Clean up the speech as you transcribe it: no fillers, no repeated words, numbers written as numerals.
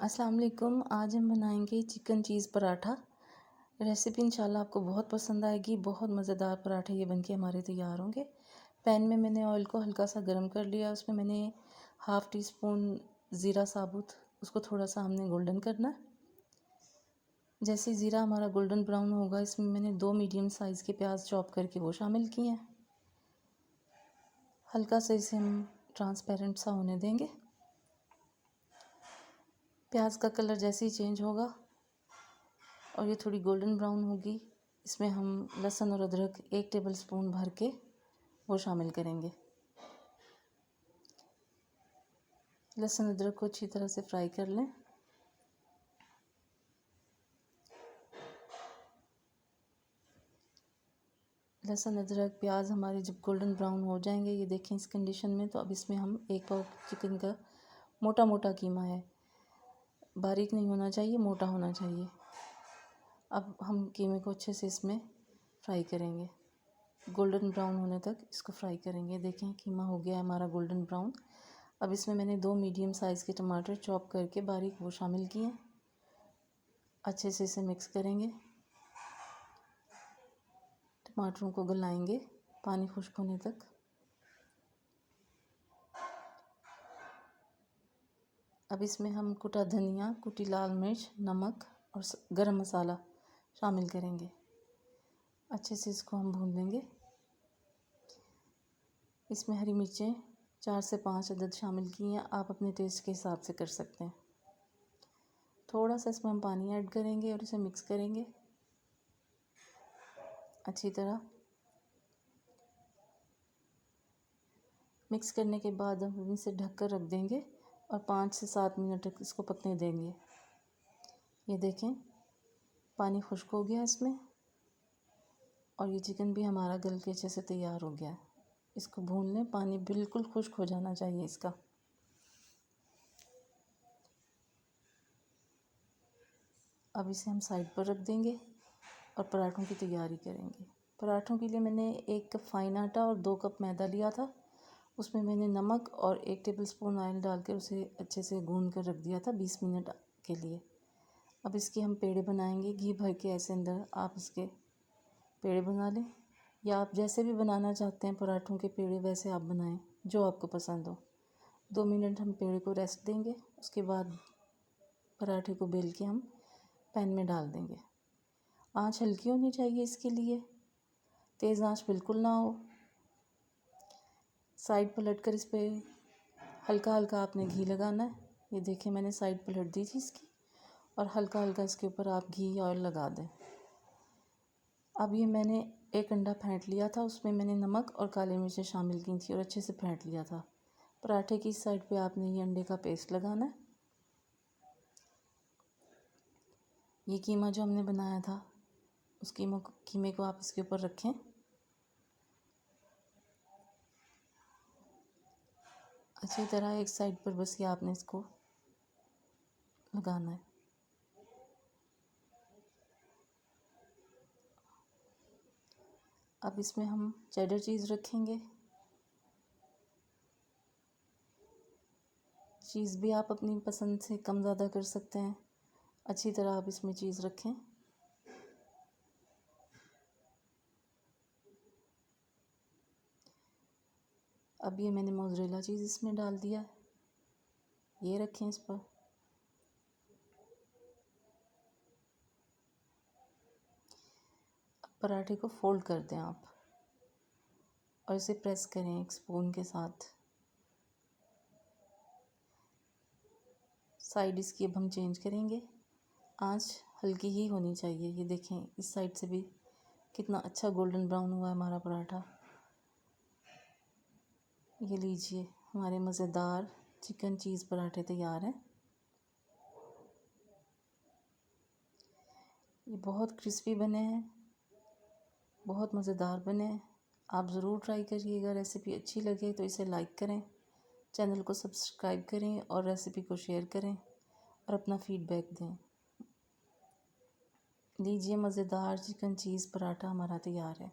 अस्सलाम वालेकुम। आज हम बनाएंगे चिकन चीज़ पराठा। रेसिपी इंशाल्लाह आपको बहुत पसंद आएगी। बहुत मज़ेदार पराठे ये बनके हमारे तैयार होंगे। पैन में मैंने ऑयल को हल्का सा गर्म कर लिया। उसमें मैंने हाफ़ टी स्पून ज़ीरा साबुत, उसको थोड़ा सा हमने गोल्डन करना। जैसे ज़ीरा हमारा गोल्डन ब्राउन होगा, इसमें मैंने 2 मीडियम साइज़ के प्याज चॉप करके वो शामिल किए हैं। हल्का से इसे हम ट्रांसपेरेंट सा होने देंगे। प्याज का कलर जैसे ही चेंज होगा और ये थोड़ी गोल्डन ब्राउन होगी, इसमें हम लहसुन और अदरक 1 टेबलस्पून भर के वो शामिल करेंगे। लहसुन अदरक को अच्छी तरह से फ्राई कर लें। लहसुन अदरक प्याज हमारे जब गोल्डन ब्राउन हो जाएंगे, ये देखें इस कंडीशन में, तो अब इसमें हम 1 पाव चिकन का मोटा मोटा कीमा है, बारीक नहीं होना चाहिए, मोटा होना चाहिए। अब हम कीमे को अच्छे से इसमें फ्राई करेंगे, गोल्डन ब्राउन होने तक इसको फ्राई करेंगे। देखें कीमा हो गया है हमारा गोल्डन ब्राउन। अब इसमें मैंने 2 मीडियम साइज़ के टमाटर चॉप करके बारीक वो शामिल किए हैं। अच्छे से इसे मिक्स करेंगे, टमाटरों को गलाएंगे पानी खुश्क होने तक। अब इसमें हम कुटा धनिया, कुटी लाल मिर्च, नमक और गरम मसाला शामिल करेंगे। अच्छे से इसको हम भून लेंगे। इसमें हरी मिर्चें 4 से 5 अदद शामिल की हैं, आप अपने टेस्ट के हिसाब से कर सकते हैं। थोड़ा सा इसमें हम पानी ऐड करेंगे और इसे मिक्स करेंगे अच्छी तरह। मिक्स करने के बाद हम इसे ढककर रख देंगे और 5 से 7 मिनट तक इसको पकने देंगे। ये देखें पानी खुश्क हो गया इसमें और ये चिकन भी हमारा गल के अच्छे से तैयार हो गया है। इसको भून लें, पानी बिल्कुल खुश्क हो जाना चाहिए इसका। अब इसे हम साइड पर रख देंगे और पराठों की तैयारी करेंगे। पराठों के लिए मैंने 1 कप फ़ाइन आटा और 2 कप मैदा लिया था। उसमें मैंने नमक और 1 टेबलस्पून ऑयल डालकर उसे अच्छे से गूंद कर रख दिया था 20 मिनट के लिए। अब इसके हम पेड़े बनाएंगे। घी भर के ऐसे अंदर आप इसके पेड़े बना लें, या आप जैसे भी बनाना चाहते हैं पराठों के पेड़े वैसे आप बनाएं, जो आपको पसंद हो। 2 मिनट हम पेड़े को रेस्ट देंगे। उसके बाद पराठे को बेल के हम पैन में डाल देंगे। आँच हल्की होनी चाहिए इसके लिए, तेज़ आँच बिल्कुल ना हो। साइड पलट कर इस पर हल्का हल्का आपने घी लगाना है। ये देखिए मैंने साइड पलट दी थी इसकी, और हल्का हल्का इसके ऊपर आप घी ऑयल लगा दें। अब ये मैंने 1 अंडा फेंट लिया था, उसमें मैंने नमक और काली मिर्चें शामिल की थी और अच्छे से फेंट लिया था। पराठे की साइड पे आपने ये अंडे का पेस्ट लगाना है। ये कीमा जो हमने बनाया था, उस कीमे को आप इसके ऊपर रखें। अच्छी तरह एक साइड पर बस ये आपने इसको लगाना है। अब इसमें हम चेडर चीज़ रखेंगे। चीज़ भी आप अपनी पसंद से कम ज़्यादा कर सकते हैं। अच्छी तरह आप इसमें चीज़ रखें। अब ये मैंने मोज़रेला चीज़ इसमें डाल दिया, ये रखें इस पर। पराठे को फोल्ड कर दें आप और इसे प्रेस करें एक स्पून के साथ। साइड इसकी अब हम चेंज करेंगे। आंच हल्की ही होनी चाहिए। ये देखें इस साइड से भी कितना अच्छा गोल्डन ब्राउन हुआ है हमारा पराठा। ये लीजिए हमारे मज़ेदार चिकन चीज़ पराठे तैयार हैं। ये बहुत क्रिस्पी बने हैं, बहुत मज़ेदार बने हैं। आप ज़रूर ट्राई करिएगा। रेसिपी अच्छी लगे तो इसे लाइक करें, चैनल को सब्सक्राइब करें और रेसिपी को शेयर करें और अपना फीडबैक दें। लीजिए मज़ेदार चिकन चीज़ पराठा हमारा तैयार है।